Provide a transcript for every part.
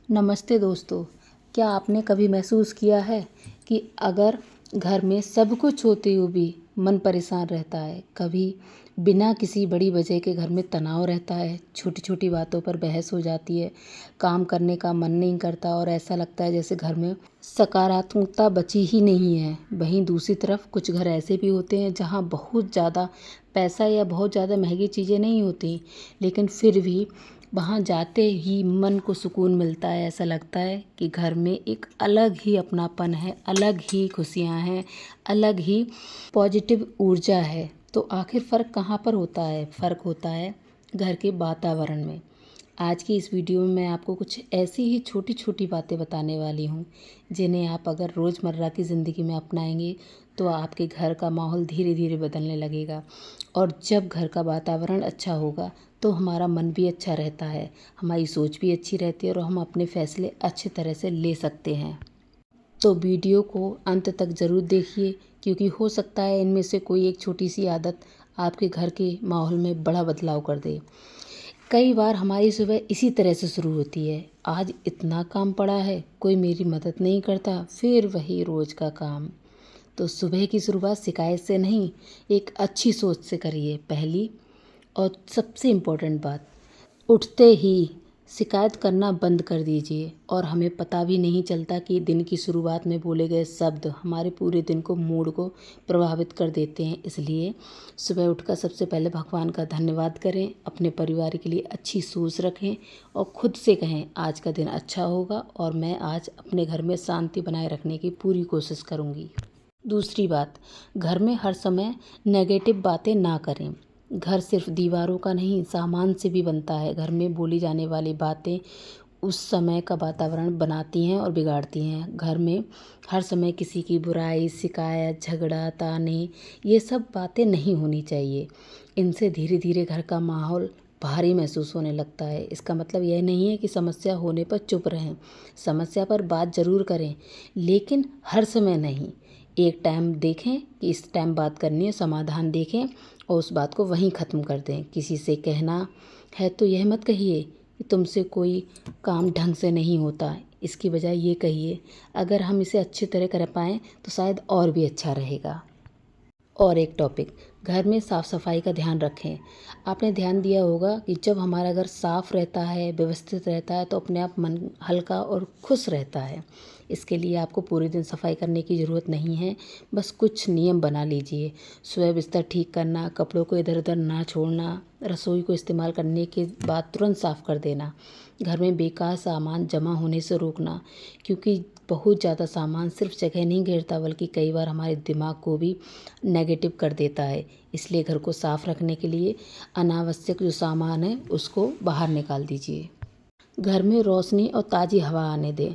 नमस्ते दोस्तों। क्या आपने कभी महसूस किया है कि अगर घर में सब कुछ होते हुए भी मन परेशान रहता है? कभी बिना किसी बड़ी वजह के घर में तनाव रहता है, छोटी छोटी बातों पर बहस हो जाती है, काम करने का मन नहीं करता और ऐसा लगता है जैसे घर में सकारात्मकता बची ही नहीं है। वहीं दूसरी तरफ कुछ घर ऐसे भी होते हैं जहाँ बहुत ज़्यादा पैसा या बहुत ज़्यादा महंगी चीज़ें नहीं होती, लेकिन फिर भी वहाँ जाते ही मन को सुकून मिलता है। ऐसा लगता है कि घर में एक अलग ही अपनापन है, अलग ही खुशियाँ हैं, अलग ही पॉजिटिव ऊर्जा है। तो आखिर फ़र्क कहाँ पर होता है? फ़र्क होता है घर के वातावरण में। आज की इस वीडियो में मैं आपको कुछ ऐसी ही छोटी छोटी बातें बताने वाली हूँ जिन्हें आप अगर रोज़मर्रा की ज़िंदगी में अपनाएंगे तो आपके घर का माहौल धीरे धीरे बदलने लगेगा। और जब घर का वातावरण अच्छा होगा तो हमारा मन भी अच्छा रहता है, हमारी सोच भी अच्छी रहती है और हम अपने फैसले अच्छी तरह से ले सकते हैं। तो वीडियो को अंत तक ज़रूर देखिए, क्योंकि हो सकता है इनमें से कोई एक छोटी सी आदत आपके घर के माहौल में बड़ा बदलाव कर दे। कई बार हमारी सुबह इसी तरह से शुरू होती है, आज इतना काम पड़ा है, कोई मेरी मदद नहीं करता, फिर वही रोज़ का काम। तो सुबह की शुरुआत शिकायत से नहीं, एक अच्छी सोच से करिए। पहली और सबसे इम्पोर्टेंट बात, उठते ही शिकायत करना बंद कर दीजिए। और हमें पता भी नहीं चलता कि दिन की शुरुआत में बोले गए शब्द हमारे पूरे दिन को, मूड को प्रभावित कर देते हैं। इसलिए सुबह उठकर सबसे पहले भगवान का धन्यवाद करें, अपने परिवार के लिए अच्छी सोच रखें और खुद से कहें आज का दिन अच्छा होगा और मैं आज अपने घर में शांति बनाए रखने की पूरी कोशिश करूँगी। दूसरी बात, घर में हर समय नेगेटिव बातें ना करें। घर सिर्फ दीवारों का नहीं, सामान से भी बनता है। घर में बोली जाने वाली बातें उस समय का वातावरण बनाती हैं और बिगाड़ती हैं। घर में हर समय किसी की बुराई, शिकायत, झगड़ा, ताने, ये सब बातें नहीं होनी चाहिए। इनसे धीरे धीरे घर का माहौल भारी महसूस होने लगता है। इसका मतलब यह नहीं है कि समस्या होने पर चुप रहें, समस्या पर बात ज़रूर करें, लेकिन हर समय नहीं। एक टाइम देखें कि इस टाइम बात करनी है, समाधान देखें और उस बात को वहीं ख़त्म कर दें। किसी से कहना है तो यह मत कहिए कि तुमसे कोई काम ढंग से नहीं होता, इसकी बजाय ये कहिए अगर हम इसे अच्छी तरह कर पाएँ तो शायद और भी अच्छा रहेगा। और एक टॉपिक, घर में साफ़ सफाई का ध्यान रखें। आपने ध्यान दिया होगा कि जब हमारा घर साफ़ रहता है, व्यवस्थित रहता है, तो अपने आप मन हल्का और खुश रहता है। इसके लिए आपको पूरे दिन सफाई करने की ज़रूरत नहीं है, बस कुछ नियम बना लीजिए। सुबह बिस्तर ठीक करना, कपड़ों को इधर उधर ना छोड़ना, रसोई को इस्तेमाल करने के बाद तुरंत साफ़ कर देना, घर में बेकार सामान जमा होने से रोकना, क्योंकि बहुत ज़्यादा सामान सिर्फ जगह नहीं घेरता बल्कि कई बार हमारे दिमाग को भी नेगेटिव कर देता है। इसलिए घर को साफ़ रखने के लिए अनावश्यक जो सामान है उसको बाहर निकाल दीजिए। घर में रोशनी और ताज़ी हवा आने दें।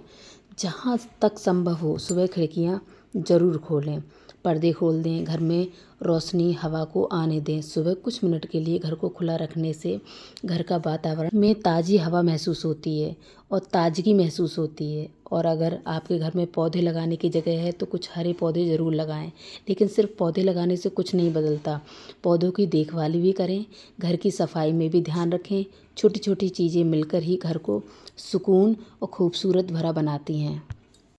जहाँ तक संभव हो सुबह खिड़कियाँ ज़रूर खोलें, पर्दे खोल दें, घर में रोशनी हवा को आने दें। सुबह कुछ मिनट के लिए घर को खुला रखने से घर का वातावरण में ताज़ी हवा महसूस होती है और ताजगी महसूस होती है। और अगर आपके घर में पौधे लगाने की जगह है तो कुछ हरे पौधे ज़रूर लगाएं, लेकिन सिर्फ पौधे लगाने से कुछ नहीं बदलता, पौधों की देखभाल भी करें, घर की सफाई में भी ध्यान रखें। छोटी छोटी चीज़ें मिलकर ही घर को सुकून और खूबसूरत भरा बनाती हैं।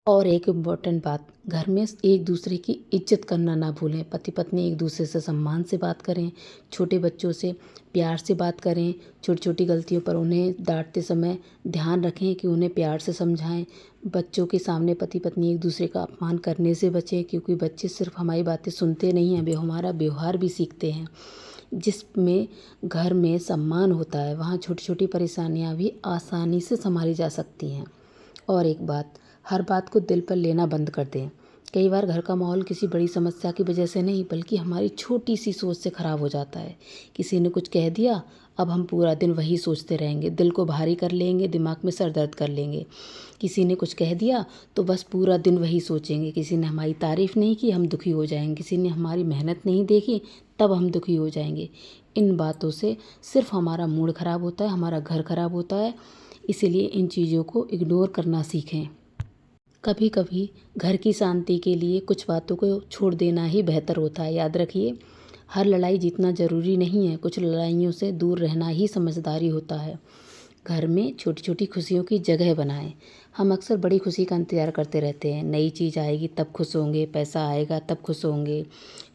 और एक इम्पॉर्टेंट बात, घर में एक दूसरे की इज्जत करना ना भूलें। पति पत्नी एक दूसरे से सम्मान से बात करें, छोटे बच्चों से प्यार से बात करें, छोटी छोटी गलतियों पर उन्हें डांटते समय ध्यान रखें कि उन्हें प्यार से समझाएं। बच्चों के सामने पति पत्नी एक दूसरे का अपमान करने से बचें, क्योंकि बच्चे सिर्फ हमारी बातें सुनते नहीं हैं, वे हमारा व्यवहार भी सीखते हैं। जिसमें घर में सम्मान होता है वहाँ छोटी छोटी परेशानियाँ भी आसानी से संभाली जा सकती हैं। और एक बात, हर बात को दिल पर लेना बंद कर दें। कई बार घर का माहौल किसी बड़ी समस्या की वजह से नहीं बल्कि हमारी छोटी सी सोच से ख़राब हो जाता है। किसी ने कुछ कह दिया, अब हम पूरा दिन वही सोचते रहेंगे, दिल को भारी कर लेंगे, दिमाग में सर दर्द कर लेंगे। किसी ने कुछ कह दिया तो बस पूरा दिन वही सोचेंगे। किसी ने हमारी तारीफ़ नहीं की, हम दुखी हो जाएंगे। किसी ने हमारी मेहनत नहीं देखी, तब हम दुखी हो जाएंगे। इन बातों से सिर्फ हमारा मूड ख़राब होता है, हमारा घर ख़राब होता है। इसीलिए इन चीज़ों को इग्नोर करना सीखें। कभी कभी घर की शांति के लिए कुछ बातों को छोड़ देना ही बेहतर होता है। याद रखिए, हर लड़ाई जीतना ज़रूरी नहीं है, कुछ लड़ाइयों से दूर रहना ही समझदारी होता है। घर में छोटी छोटी खुशियों की जगह बनाएं। हम अक्सर बड़ी खुशी का इंतज़ार करते रहते हैं, नई चीज़ आएगी तब खुश होंगे, पैसा आएगा तब खुश होंगे,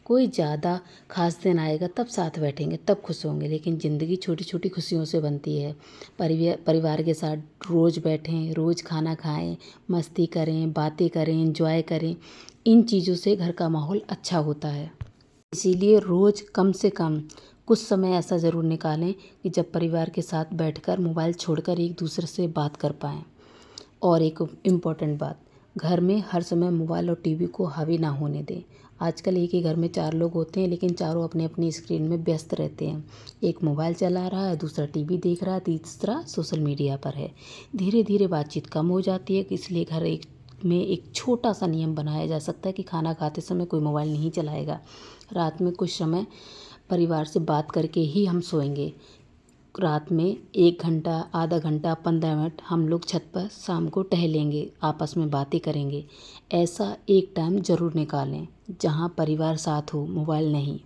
कोई ज़्यादा खास दिन आएगा तब साथ बैठेंगे तब खुश होंगे। लेकिन ज़िंदगी छोटी छोटी खुशियों से बनती है। परिवार के साथ रोज़ बैठें, रोज़ खाना खाएं, मस्ती करें, बातें करें, एंजॉय करें। इन चीज़ों से घर का माहौल अच्छा होता है। इसीलिए रोज़ कम से कम कुछ समय ऐसा ज़रूर निकालें कि जब परिवार के साथ बैठकर मोबाइल छोड़कर एक दूसरे से बात कर पाएँ। और एक इम्पॉर्टेंट बात, घर में हर समय मोबाइल और टीवी को हावी ना होने दें। आजकल एक ही घर में 4 लोग होते हैं, लेकिन चारों अपने अपनी स्क्रीन में व्यस्त रहते हैं। एक मोबाइल चला रहा है, दूसरा टीवी देख रहा है, तीसरा सोशल मीडिया पर है। धीरे धीरे बातचीत कम हो जाती है, इसलिए घर में एक छोटा सा नियम बनाया जा सकता है कि खाना खाते समय कोई मोबाइल नहीं चलाएगा। रात में कुछ समय परिवार से बात करके ही हम सोएंगे। रात में 1 घंटा, आधा घंटा, 15 मिनट हम लोग छत पर शाम को टहलेंगे, आपस में बातें करेंगे। ऐसा एक टाइम ज़रूर निकालें जहाँ परिवार साथ हो, मोबाइल नहीं।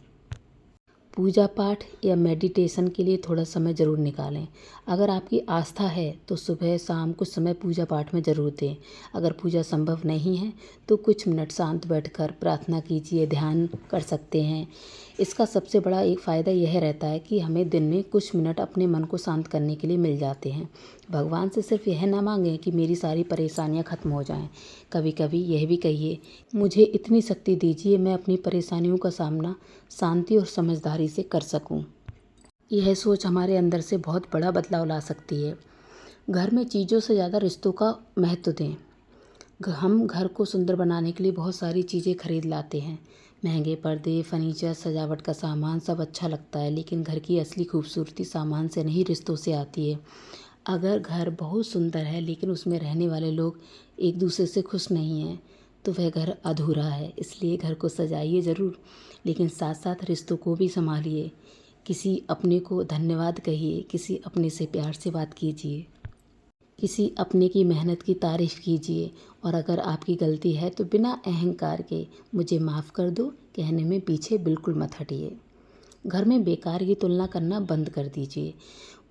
पूजा पाठ या मेडिटेशन के लिए थोड़ा समय ज़रूर निकालें। अगर आपकी आस्था है तो सुबह शाम कुछ समय पूजा पाठ में ज़रूर दें। अगर पूजा संभव नहीं है तो कुछ मिनट शांत बैठकर प्रार्थना कीजिए, ध्यान कर सकते हैं। इसका सबसे बड़ा एक फ़ायदा यह रहता है कि हमें दिन में कुछ मिनट अपने मन को शांत करने के लिए मिल जाते हैं। भगवान से सिर्फ यह ना मांगें कि मेरी सारी परेशानियां ख़त्म हो जाएं। कभी कभी यह भी कहिए, मुझे इतनी शक्ति दीजिए मैं अपनी परेशानियों का सामना शांति और समझदारी से कर सकूं। यह सोच हमारे अंदर से बहुत बड़ा बदलाव ला सकती है। घर में चीज़ों से ज़्यादा रिश्तों का महत्व दें। हम घर को सुंदर बनाने के लिए बहुत सारी चीज़ें खरीद लाते हैं। महंगे पर्दे, फर्नीचर, सजावट का सामान सब अच्छा लगता है, लेकिन घर की असली खूबसूरती सामान से नहीं, रिश्तों से आती है। अगर घर बहुत सुंदर है लेकिन उसमें रहने वाले लोग एक दूसरे से खुश नहीं हैं तो वह घर अधूरा है। इसलिए घर को सजाइए ज़रूर, लेकिन साथ साथ रिश्तों को भी संभालिए। किसी अपने को धन्यवाद कहिए, किसी अपने से प्यार से बात कीजिए, किसी अपने की मेहनत की तारीफ़ कीजिए। और अगर आपकी गलती है तो बिना अहंकार के मुझे माफ़ कर दो कहने में पीछे बिल्कुल मत हटिए। घर में बेकार की तुलना करना बंद कर दीजिए।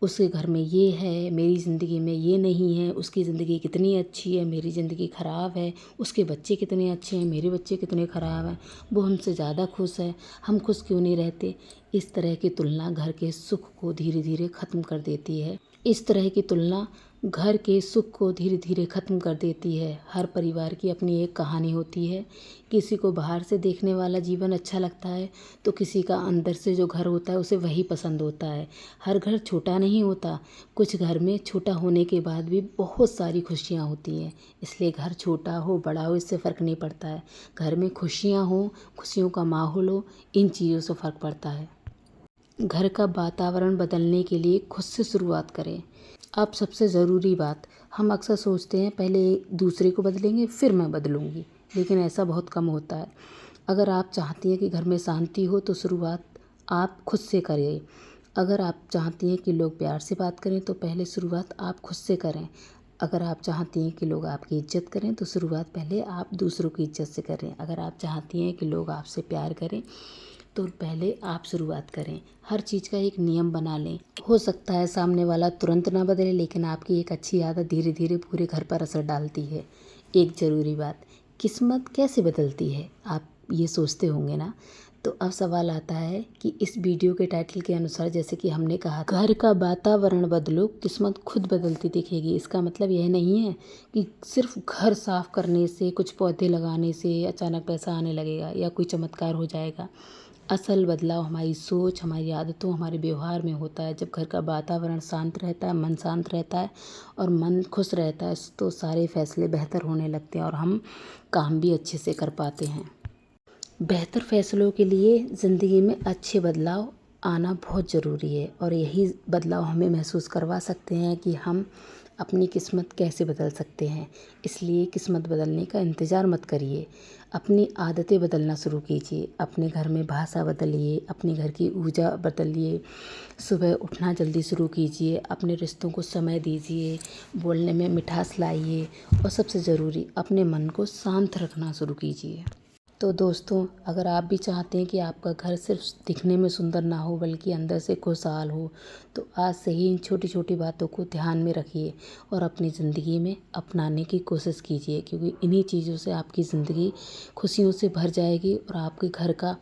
उसके घर में ये है, मेरी ज़िंदगी में ये नहीं है, उसकी ज़िंदगी कितनी अच्छी है, मेरी ज़िंदगी ख़राब है, उसके बच्चे कितने अच्छे हैं, मेरे बच्चे कितने ख़राब हैं, वो हमसे ज़्यादा खुश है, हम खुश क्यों नहीं रहते। इस तरह की तुलना घर के सुख को धीरे धीरे ख़त्म कर देती है। इस तरह की तुलना घर के सुख को धीरे धीरे ख़त्म कर देती है। हर परिवार की अपनी एक कहानी होती है। किसी को बाहर से देखने वाला जीवन अच्छा लगता है तो किसी का अंदर से जो घर होता है उसे वही पसंद होता है। हर घर छोटा नहीं होता, कुछ घर में छोटा होने के बाद भी बहुत सारी खुशियाँ होती हैं। इसलिए घर छोटा हो बड़ा हो इससे फ़र्क नहीं पड़ता है। घर में खुशियाँ हो, खुशियों का माहौल हो, इन चीज़ों से फ़र्क पड़ता है। घर का वातावरण बदलने के लिए खुद से शुरुआत करें। अब सबसे ज़रूरी बात, हम अक्सर सोचते हैं पहले दूसरे को बदलेंगे फिर मैं बदलूँगी, लेकिन ऐसा बहुत कम होता है। अगर आप चाहती हैं कि घर में शांति हो तो शुरुआत आप खुद से करिए। अगर आप चाहती हैं कि लोग प्यार से बात करें तो पहले शुरुआत आप खुद से करें। अगर आप चाहती हैं कि लोग आपकी इज्जत करें तो शुरुआत पहले आप दूसरों की इज्जत से करें। अगर आप चाहती हैं कि लोग आपसे प्यार करें तो पहले आप शुरुआत करें। हर चीज़ का एक नियम बना लें। हो सकता है सामने वाला तुरंत ना बदले, लेकिन आपकी एक अच्छी आदत धीरे धीरे पूरे घर पर असर डालती है। एक ज़रूरी बात, किस्मत कैसे बदलती है आप ये सोचते होंगे ना। तो अब सवाल आता है कि इस वीडियो के टाइटल के अनुसार, जैसे कि हमने कहा घर का वातावरण बदलो किस्मत खुद बदलती दिखेगी। इसका मतलब यह नहीं है कि सिर्फ घर साफ करने से, कुछ पौधे लगाने से अचानक पैसा आने लगेगा या कोई चमत्कार हो जाएगा। असल बदलाव हमारी सोच, हमारी आदतों, हमारे व्यवहार में होता है। जब घर का वातावरण शांत रहता है, मन शांत रहता है और मन खुश रहता है तो सारे फैसले बेहतर होने लगते हैं और हम काम भी अच्छे से कर पाते हैं। बेहतर फैसलों के लिए ज़िंदगी में अच्छे बदलाव आना बहुत ज़रूरी है और यही बदलाव हमें महसूस करवा सकते हैं कि हम अपनी किस्मत कैसे बदल सकते हैं। इसलिए किस्मत बदलने का इंतज़ार मत करिए, अपनी आदतें बदलना शुरू कीजिए। अपने घर में भाषा बदलिए, अपने घर की ऊर्जा बदलिए, सुबह उठना जल्दी शुरू कीजिए, अपने रिश्तों को समय दीजिए, बोलने में मिठास लाइए और सबसे ज़रूरी अपने मन को शांत रखना शुरू कीजिए। तो दोस्तों, अगर आप भी चाहते हैं कि आपका घर सिर्फ दिखने में सुंदर ना हो बल्कि अंदर से खुशहाल हो, तो आज से ही इन छोटी छोटी बातों को ध्यान में रखिए और अपनी ज़िंदगी में अपनाने की कोशिश कीजिए, क्योंकि इन्हीं चीज़ों से आपकी ज़िंदगी खुशियों से भर जाएगी और आपके घर का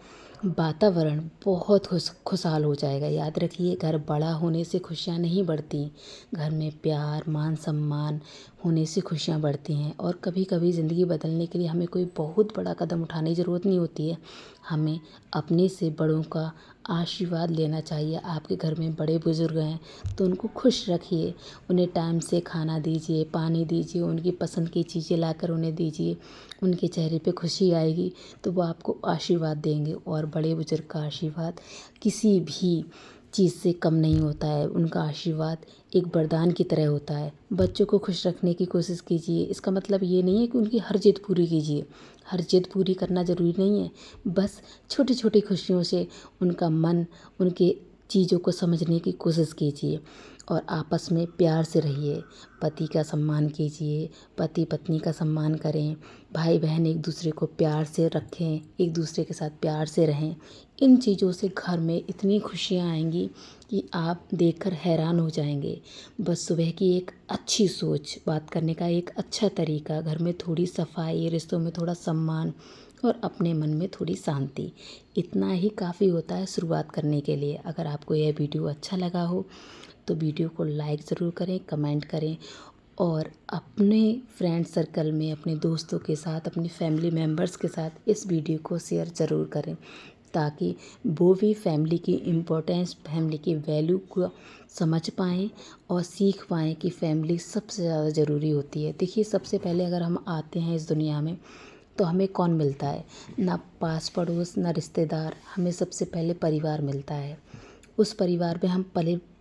वातावरण बहुत खुशहाल हो जाएगा। याद रखिए, घर बड़ा होने से खुशियाँ नहीं बढ़ती, घर में प्यार मान सम्मान होने से खुशियाँ बढ़ती हैं। और कभी कभी ज़िंदगी बदलने के लिए हमें कोई बहुत बड़ा कदम उठाने की ज़रूरत नहीं होती है, हमें अपने से बड़ों का आशीर्वाद लेना चाहिए। आपके घर में बड़े बुज़ुर्ग हैं तो उनको खुश रखिए, उन्हें टाइम से खाना दीजिए, पानी दीजिए, उनकी पसंद की चीज़ें लाकर उन्हें दीजिए। उनके चेहरे पे खुशी आएगी तो वो आपको आशीर्वाद देंगे, और बड़े बुज़ुर्ग का आशीर्वाद किसी भी चीज़ से कम नहीं होता है। उनका आशीर्वाद एक वरदान की तरह होता है। बच्चों को खुश रखने की कोशिश कीजिए। इसका मतलब ये नहीं है कि उनकी हर जिद पूरी कीजिए, हर जिद पूरी करना ज़रूरी नहीं है। बस छोटी छोटी खुशियों से उनका मन, उनके चीज़ों को समझने की कोशिश कीजिए और आपस में प्यार से रहिए। पति का सम्मान कीजिए, पति पत्नी का सम्मान करें, भाई बहन एक दूसरे को प्यार से रखें, एक दूसरे के साथ प्यार से रहें। इन चीज़ों से घर में इतनी खुशियाँ आएंगी कि आप देखकर हैरान हो जाएंगे। बस सुबह की एक अच्छी सोच, बात करने का एक अच्छा तरीका, घर में थोड़ी सफाई, रिश्तों में थोड़ा सम्मान और अपने मन में थोड़ी शांति, इतना ही काफ़ी होता है शुरुआत करने के लिए। अगर आपको यह वीडियो अच्छा लगा हो तो वीडियो को लाइक ज़रूर करें, कमेंट करें और अपने फ्रेंड सर्कल में, अपने दोस्तों के साथ, अपनी फैमिली मेम्बर्स के साथ इस वीडियो को शेयर ज़रूर करें, ताकि वो भी फैमिली की इम्पोर्टेंस, फैमिली की वैल्यू को समझ पाएँ और सीख पाएँ कि फैमिली सबसे ज़्यादा ज़रूरी होती है। देखिए, सबसे पहले अगर हम आते हैं इस दुनिया में तो हमें कौन मिलता है? ना पास पड़ोस, ना रिश्तेदार, हमें सबसे पहले परिवार मिलता है। उस परिवार में हम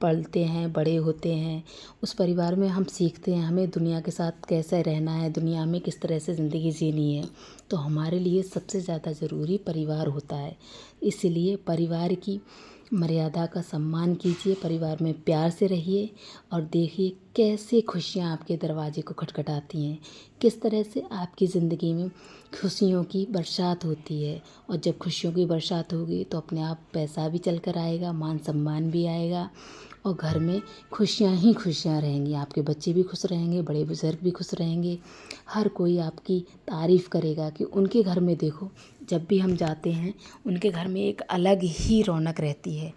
पलते हैं, बड़े होते हैं। उस परिवार में हम सीखते हैं हमें दुनिया के साथ कैसे रहना है, दुनिया में किस तरह से ज़िंदगी जीनी है। तो हमारे लिए सबसे ज़्यादा ज़रूरी परिवार होता है। इसलिए परिवार की मर्यादा का सम्मान कीजिए, परिवार में प्यार से रहिए और देखिए कैसे खुशियाँ आपके दरवाजे को खटखटाती हैं, किस तरह से आपकी ज़िंदगी में खुशियों की बरसात होती है। और जब खुशियों की बरसात होगी तो अपने आप पैसा भी चल कर आएगा, मान सम्मान भी आएगा और घर में खुशियाँ ही खुशियाँ रहेंगी। आपके बच्चे भी खुश रहेंगे, बड़े बुजुर्ग भी खुश रहेंगे, हर कोई आपकी तारीफ़ करेगा कि उनके घर में देखो, जब भी हम जाते हैं उनके घर में एक अलग ही रौनक रहती है।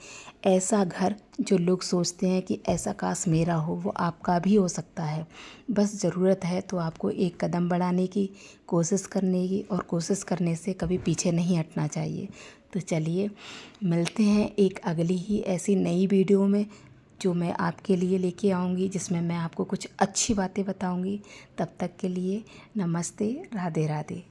ऐसा घर जो लोग सोचते हैं कि ऐसा काश मेरा हो, वो आपका भी हो सकता है। बस ज़रूरत है तो आपको एक कदम बढ़ाने की, कोशिश करने की, और कोशिश करने से कभी पीछे नहीं हटना चाहिए। तो चलिए मिलते हैं एक अगली ही ऐसी नई वीडियो में, जो मैं आपके लिए लेके आऊँगी, जिसमें मैं आपको कुछ अच्छी बातें बताऊँगी। तब तक के लिए नमस्ते, राधे राधे।